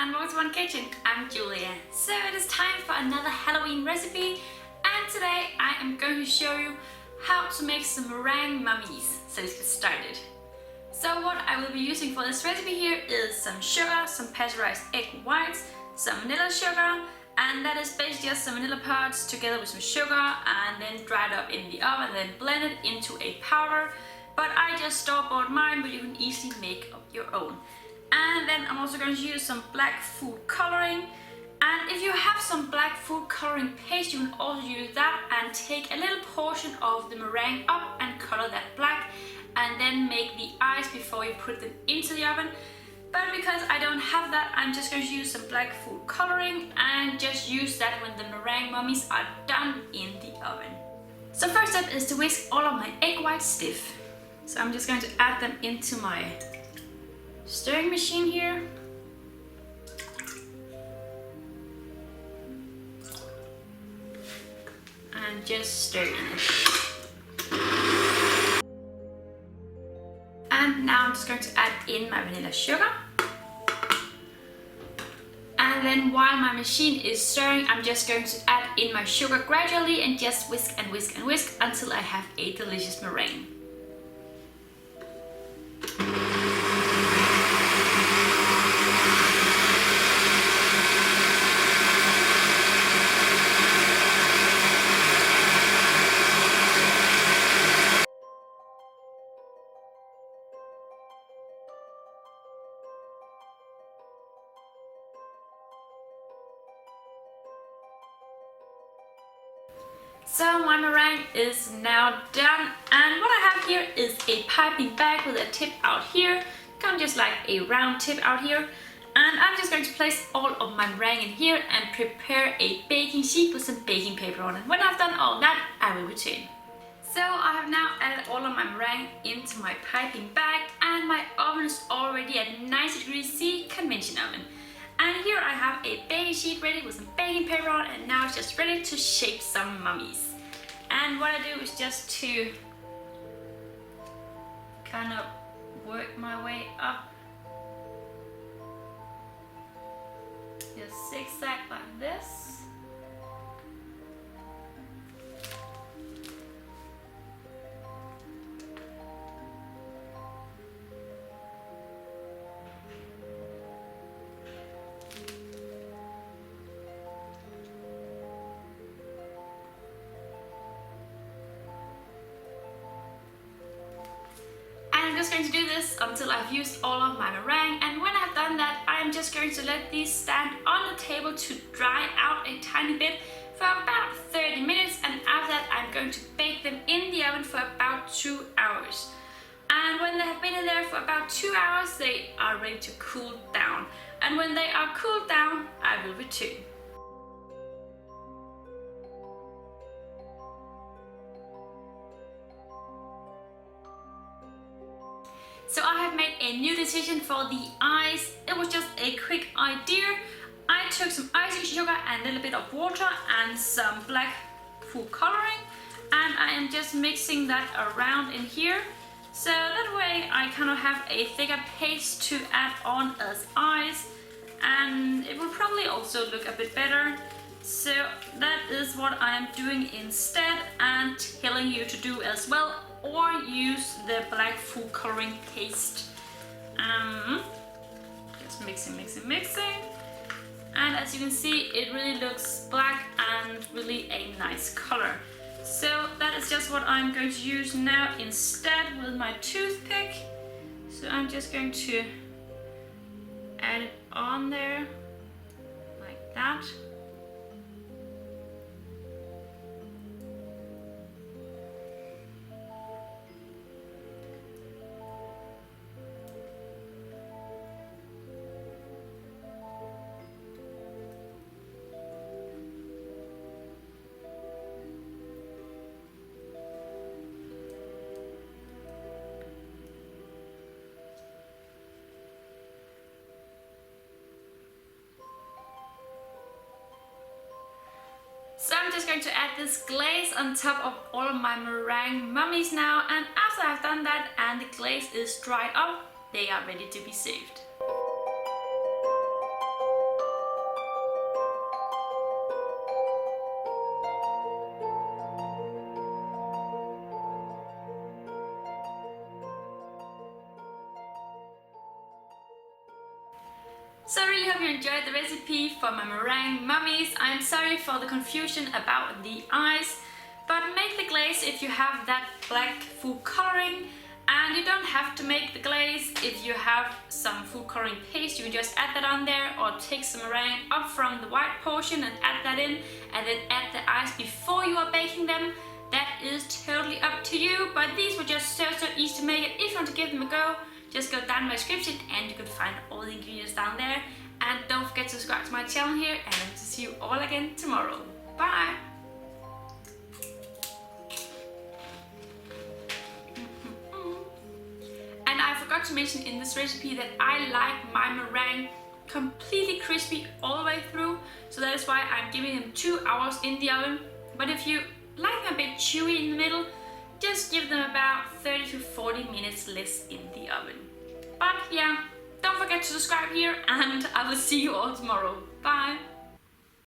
and welcome to One Kitchen. I'm Julia. So it is time for another Halloween recipe, and today I am going to show you how to make some meringue mummies. So let's get started. So what I will be using for this recipe here is some sugar, some pasteurized egg whites, some vanilla sugar, and that is basically just some vanilla pods together with some sugar and then dried up in the oven and then blended into a powder. But I just store-bought mine, but you can easily make up your own. And then I'm also going to use some black food coloring. And if you have some black food coloring paste, you can also use that and take a little portion of the meringue up and color that black, and then make the eyes before you put them into the oven. But because I don't have that, I'm just going to use some black food coloring and just use that when the meringue mummies are done in the oven. So first step is to whisk all of my egg whites stiff. So I'm just going to add them into my stirring machine here. And just stir in it. And now I'm just going to add in my vanilla sugar. And then while my machine is stirring, I'm just going to add in my sugar gradually and just whisk and whisk and whisk until I have a delicious meringue. So my meringue is now done, and what I have here is a piping bag with a tip out here, kind of just like a round tip out here. And I'm just going to place all of my meringue in here and prepare a baking sheet with some baking paper on it. When I've done all that, I will return. So I have now added all of my meringue into my piping bag, and my oven is already at 90 degrees C convection oven. And here I have a baking sheet ready with some baking paper on, and now it's just ready to shape some mummies. And what I do is just to kind of work my way up. Just zigzag like this. I'm just going to do this until I've used all of my meringue, and when I've done that, I'm just going to let these stand on the table to dry out a tiny bit for about 30 minutes, and after that I'm going to bake them in the oven for about 2 hours. And when they have been in there for about 2 hours, they are ready to cool down. And when they are cooled down, I will return. So I have made a new decision for the eyes. It was just a quick idea. I took some icing sugar and a little bit of water and some black food coloring, and I am just mixing that around in here. So that way I kind of have a thicker paste to add on as eyes, and it will probably also look a bit better. So that is what I am doing instead, and telling you to do as well, or use the black food coloring paste. Just mixing. And as you can see, it really looks black and really a nice color. So that is just what I'm going to use now instead with my toothpick. So I'm just going to add it on there like that. So I'm just going to add this glaze on top of all of my meringue mummies now, and after I've done that and the glaze is dried up, they are ready to be served. So I really hope you enjoyed the recipe for my meringue mummies. I'm sorry for the confusion about the eyes, but make the glaze if you have that black food coloring, and you don't have to make the glaze if you have some food coloring paste. You can just add that on there, or take some meringue up from the white portion and add that in, and then add the eyes before you are baking them. That is totally up to you, but these were just so easy to make. If you want to give them a go, just go down in my description and you can find all the ingredients down there. And don't forget to subscribe to my channel here, and I hope to see you all again tomorrow. Bye! And I forgot to mention in this recipe that I like my meringue completely crispy all the way through, so that is why I'm giving them 2 hours in the oven. But if you like them a bit chewy in the middle, just give them about 30 to 40 minutes less in the oven. But yeah, don't forget to subscribe here, and I will see you all tomorrow. Bye!